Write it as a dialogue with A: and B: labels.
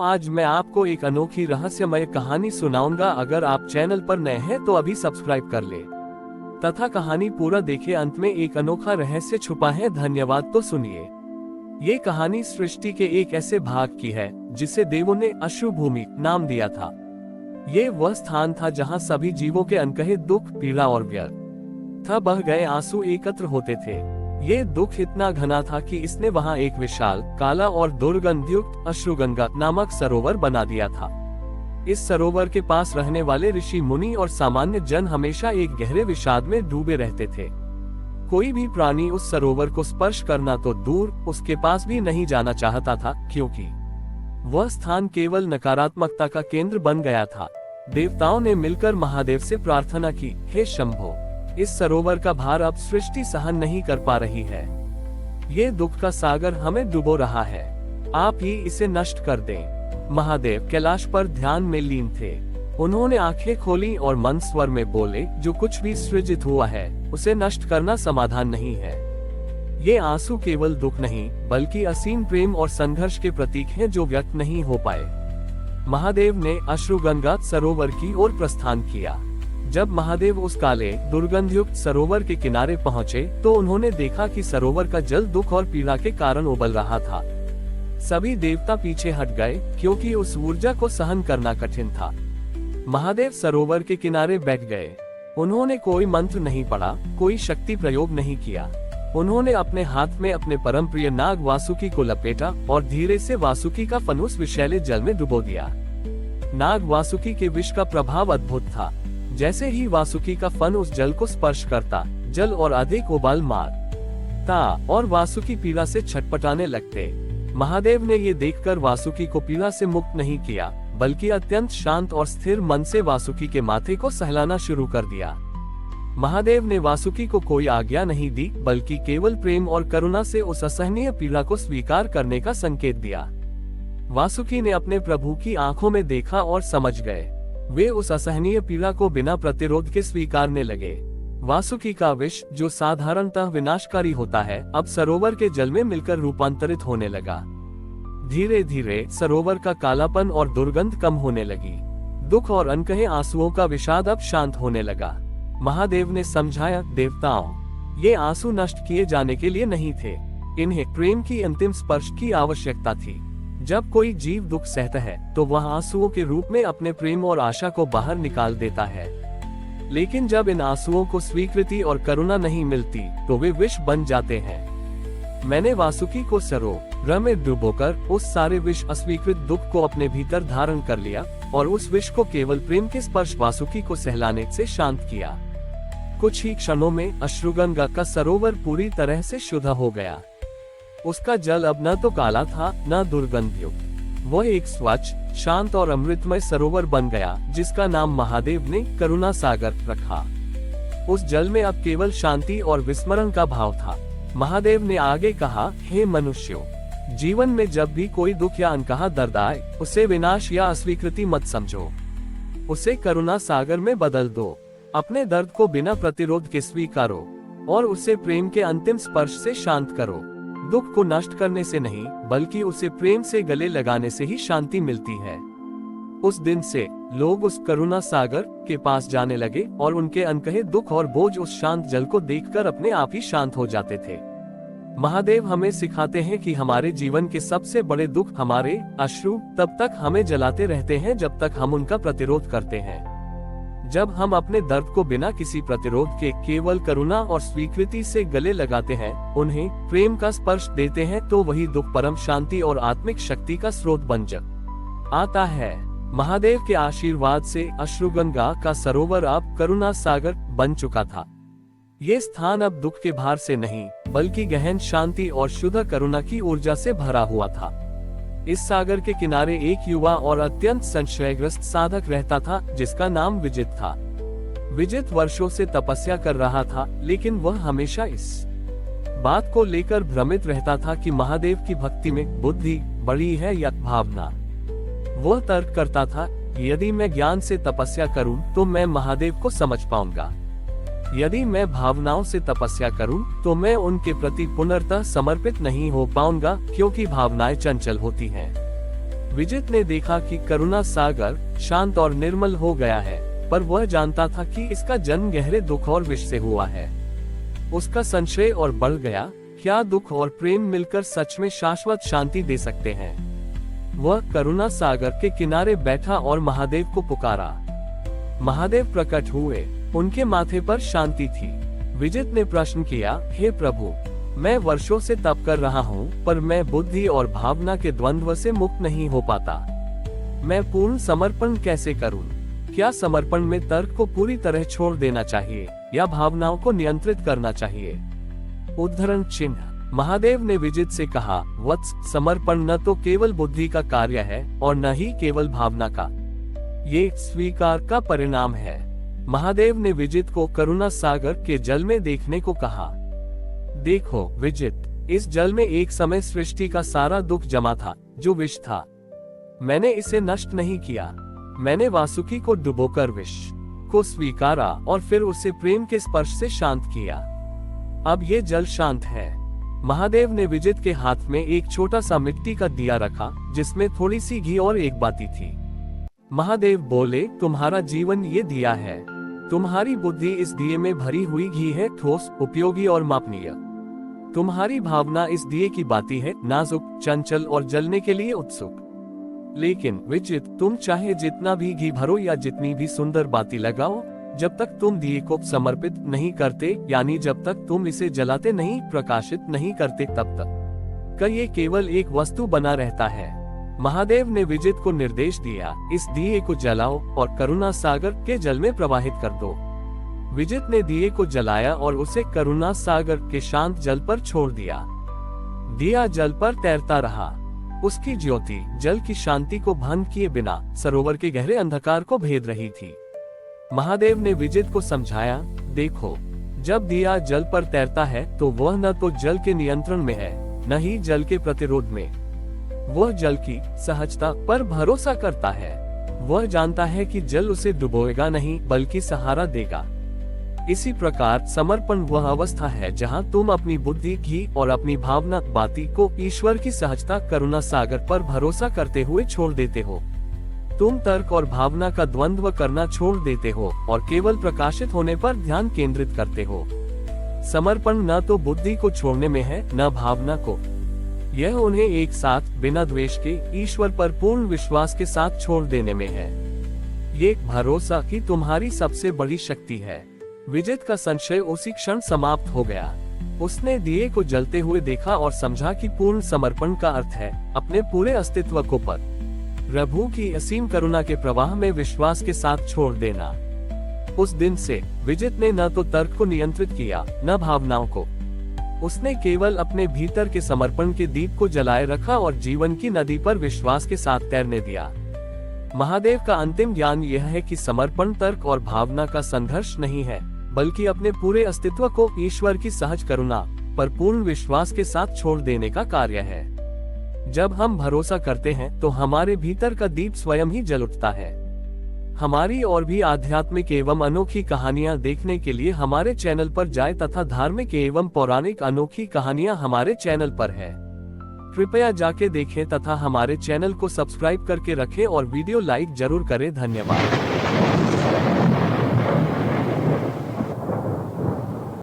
A: आज मैं आपको एक अनोखी रहस्यमय कहानी सुनाऊंगा। अगर आप चैनल पर नए हैं तो अभी सब्सक्राइब कर ले तथा कहानी पूरा देखे। अंत में एक अनोखा रहस्य छुपा है। धन्यवाद। तो सुनिए। ये कहानी सृष्टि के एक ऐसे भाग की है जिसे देवों ने अश्रु भूमि नाम दिया था। ये वह स्थान था जहाँ सभी जीवों के अनकहे दुख, पीड़ा और व्यर्थ बह गए आंसू एकत्र होते थे। ये दुख इतना घना था कि इसने वहां एक विशाल, काला और दुर्गंधयुक्त अश्रुगंगा नामक सरोवर बना दिया था। इस सरोवर के पास रहने वाले ऋषि, मुनि और सामान्य जन हमेशा एक गहरे विषाद में डूबे रहते थे। कोई भी प्राणी उस सरोवर को स्पर्श करना तो दूर, उसके पास भी नहीं जाना चाहता था, क्योंकि वह स्थान केवल नकारात्मकता का केंद्र बन गया था। देवताओं ने मिलकर महादेव से प्रार्थना की, हे शंभो, इस सरोवर का भार अब सृष्टि सहन नहीं कर पा रही है। ये दुख का सागर हमें डुबो रहा है, आप ही इसे नष्ट कर दें। महादेव कैलाश पर ध्यान में लीन थे। उन्होंने आंखें खोली और मन स्वर में बोले, जो कुछ भी सृजित हुआ है उसे नष्ट करना समाधान नहीं है। ये आंसू केवल दुख नहीं बल्कि असीम प्रेम और संघर्ष के प्रतीक हैं जो व्यक्त नहीं हो पाए। महादेव ने अश्रुगंगा सरोवर की ओर प्रस्थान किया। जब महादेव उस काले, दुर्गंधयुक्त सरोवर के किनारे पहुंचे तो उन्होंने देखा कि सरोवर का जल दुख और पीड़ा के कारण उबल रहा था। सभी देवता पीछे हट गए क्योंकि उस ऊर्जा को सहन करना कठिन था। महादेव सरोवर के किनारे बैठ गए। उन्होंने कोई मंत्र नहीं पढ़ा, कोई शक्ति प्रयोग नहीं किया। उन्होंने अपने हाथ में अपने परम प्रिय नाग वासुकी को लपेटा और धीरे से वासुकी का फन उस विषैले जल में डुबो दिया। नाग वासुकी के विष का प्रभाव अद्भुत था। जैसे ही वासुकी का फन उस जल को स्पर्श करता, जल और अधिक उबाल मारता और वासुकी पीड़ा से छटपटाने लगते। महादेव ने ये देखकर वासुकी को पीड़ा से मुक्त नहीं किया, बल्कि अत्यंत शांत और स्थिर मन से वासुकी के माथे को सहलाना शुरू कर दिया। महादेव ने वासुकी को कोई आज्ञा नहीं दी, बल्कि केवल प्रेम और करुणा से उस असहनीय पीड़ा को स्वीकार करने का संकेत दिया। वासुकी ने अपने प्रभु की आंखों में देखा और समझ गए। वे उस असहनीय पीड़ा को बिना प्रतिरोध के स्वीकारने लगे। वासुकी का विष, जो साधारणतः विनाशकारी होता है, अब सरोवर के जल में मिलकर रूपांतरित होने लगा। धीरे धीरे सरोवर का कालापन और दुर्गंध कम होने लगी। दुख और अनकहे आंसुओं का विषाद अब शांत होने लगा। महादेव ने समझाया, देवताओं, ये आंसू नष्ट किए जाने के लिए नहीं थे, इन्हें प्रेम की अंतिम स्पर्श की आवश्यकता थी। जब कोई जीव दुख सहता है तो वह आंसुओं के रूप में अपने प्रेम और आशा को बाहर निकाल देता है। लेकिन जब इन आंसुओं को स्वीकृति और करुणा नहीं मिलती तो वे विष बन जाते हैं। मैंने वासुकी को सरोवर में डुबोकर उस सारे विष अस्वीकृत दुख को अपने भीतर धारण कर लिया और उस विष को केवल प्रेम के स्पर्श वासुकी को सहलाने से शांत किया। कुछ ही क्षणों में अश्रुगंगा का सरोवर पूरी तरह से शुद्ध हो गया। उसका जल अब न तो काला था न दुर्गंधयुक्त। वह एक स्वच्छ, शांत और अमृतमय सरोवर बन गया, जिसका नाम महादेव ने करुणा सागर रखा। उस जल में अब केवल शांति और विस्मरण का भाव था। महादेव ने आगे कहा, हे मनुष्यों, जीवन में जब भी कोई दुख या अनकहा दर्द आए, उसे विनाश या अस्वीकृति मत समझो, उसे करुणा सागर में बदल दो। अपने दर्द को बिना प्रतिरोध के स्वीकारो और उसे प्रेम के अंतिम स्पर्श से शांत करो। दुख को नष्ट करने से नहीं, बल्कि उसे प्रेम से गले लगाने से ही शांति मिलती है। उस दिन से लोग उस करुणा सागर के पास जाने लगे और उनके अनकहे दुख और बोझ उस शांत जल को देखकर अपने आप ही शांत हो जाते थे। महादेव हमें सिखाते हैं कि हमारे जीवन के सबसे बड़े दुख, हमारे अश्रु, तब तक हमें जलाते रहते हैं जब तक हम उनका प्रतिरोध करते हैं। जब हम अपने दर्द को बिना किसी प्रतिरोध के केवल करुणा और स्वीकृति से गले लगाते हैं, उन्हें प्रेम का स्पर्श देते हैं, तो वही दुख परम शांति और आत्मिक शक्ति का स्रोत बन आता है। महादेव के आशीर्वाद से अश्रुगंगा का सरोवर अब करुणा सागर बन चुका था। ये स्थान अब दुख के भार से नहीं, बल्कि गहन शांति और शुद्ध करुणा की ऊर्जा से भरा हुआ था। इस सागर के किनारे एक युवा और अत्यंत संशयग्रस्त साधक रहता था, जिसका नाम विजित था। विजित वर्षों से तपस्या कर रहा था, लेकिन वह हमेशा इस बात को लेकर भ्रमित रहता था कि महादेव की भक्ति में बुद्धि बड़ी है या भावना। वह तर्क करता था, यदि मैं ज्ञान से तपस्या करूं तो मैं महादेव को समझ पाऊंगा, यदि मैं भावनाओं से तपस्या करूं तो मैं उनके प्रति पूर्णतः समर्पित नहीं हो पाऊंगा, क्योंकि भावनाएं चंचल होती हैं। विजित ने देखा कि करुणा सागर शांत और निर्मल हो गया है, पर वह जानता था कि इसका जन्म गहरे दुख और विष से हुआ है। उसका संशय और बढ़ गया, क्या दुख और प्रेम मिलकर सच में शाश्वत शांति दे सकते हैं? वह करुणा सागर के किनारे बैठा और महादेव को पुकारा। महादेव प्रकट हुए, उनके माथे पर शांति थी। विजित ने प्रश्न किया, हे प्रभु, मैं वर्षों से तप कर रहा हूँ, पर मैं बुद्धि और भावना के द्वंद्व से मुक्त नहीं हो पाता। मैं पूर्ण समर्पण कैसे करूँ? क्या समर्पण में तर्क को पूरी तरह छोड़ देना चाहिए या भावनाओं को नियंत्रित करना चाहिए? उद्धरण चिन्ह। महादेव ने विजित से कहा, वत्स, समर्पण न तो केवल बुद्धि का कार्य है और न ही केवल भावना का, ये स्वीकार का परिणाम है। महादेव ने विजित को करुणा सागर के जल में देखने को कहा। देखो विजित, इस जल में एक समय सृष्टि का सारा दुख जमा था, जो विष था। मैंने इसे नष्ट नहीं किया। मैंने वासुकी को डुबोकर विष को स्वीकारा और फिर उसे प्रेम के स्पर्श से शांत किया। अब ये जल शांत है। महादेव ने विजित के हाथ में एक छोटा सा मिट्टी का दिया रखा, जिसमें थोड़ी सी घी और एक बाती थी। महादेव बोले, तुम्हारा जीवन ये दिया है। तुम्हारी बुद्धि इस दिए में भरी हुई घी है, ठोस, उपयोगी और मापनीय। तुम्हारी भावना इस दिए की बाती है, नाजुक, चंचल और जलने के लिए उत्सुक। लेकिन विजित, तुम चाहे जितना भी घी भरो या जितनी भी सुंदर बाती लगाओ, जब तक तुम दिए को समर्पित नहीं करते, यानी जब तक तुम इसे जलाते नहीं, प्रकाशित नहीं करते, तब तक ये केवल एक वस्तु बना रहता है। महादेव ने विजित को निर्देश दिया, इस दिए को जलाओ और करुणा सागर के जल में प्रवाहित कर दो। विजित ने दिए को जलाया और उसे करुणा सागर के शांत जल पर छोड़ दिया। दिया जल पर तैरता रहा। उसकी ज्योति जल की शांति को भंग किए बिना सरोवर के गहरे अंधकार को भेद रही थी। महादेव ने विजित को समझाया, देखो, जब दिया जल पर तैरता है तो वह न तो जल के नियंत्रण में है, न ही जल के प्रतिरोध में। वह जल की सहजता पर भरोसा करता है। वह जानता है कि जल उसे डुबोएगा नहीं, बल्कि सहारा देगा। इसी प्रकार समर्पण वह अवस्था है जहां तुम अपनी बुद्धि, घी और अपनी भावना, बाती को ईश्वर की सहजता, करुणा सागर पर भरोसा करते हुए छोड़ देते हो। तुम तर्क और भावना का द्वंद्व करना छोड़ देते हो और केवल प्रकाशित होने पर ध्यान केंद्रित करते हो। समर्पण न तो बुद्धि को छोड़ने में है, न भावना को। यह उन्हें एक साथ, बिना द्वेष के, ईश्वर पर पूर्ण विश्वास के साथ छोड़ देने में है। ये भरोसा कि तुम्हारी सबसे बड़ी शक्ति है। विजित का संशय उसी क्षण समाप्त हो गया। उसने दिए को जलते हुए देखा और समझा कि पूर्ण समर्पण का अर्थ है अपने पूरे अस्तित्व को प्रभु की असीम करुणा के प्रवाह में विश्वास के साथ छोड़ देना। उस दिन से विजित ने न तो तर्क को नियंत्रित किया, न भावनाओं को। उसने केवल अपने भीतर के समर्पण के दीप को जलाए रखा और जीवन की नदी पर विश्वास के साथ तैरने दिया। महादेव का अंतिम ज्ञान यह है कि समर्पण तर्क और भावना का संघर्ष नहीं है, बल्कि अपने पूरे अस्तित्व को ईश्वर की सहज करुणा पर पूर्ण विश्वास के साथ छोड़ देने का कार्य है। जब हम भरोसा करते हैं तो हमारे भीतर का दीप स्वयं ही जल उठता है। हमारी और भी आध्यात्मिक एवं अनोखी कहानियां देखने के लिए हमारे चैनल पर जाएं तथा धार्मिक एवं पौराणिक अनोखी कहानियां हमारे चैनल पर है। कृपया जाके देखें तथा हमारे चैनल को सब्सक्राइब करके रखें और वीडियो लाइक जरूर करें। धन्यवाद।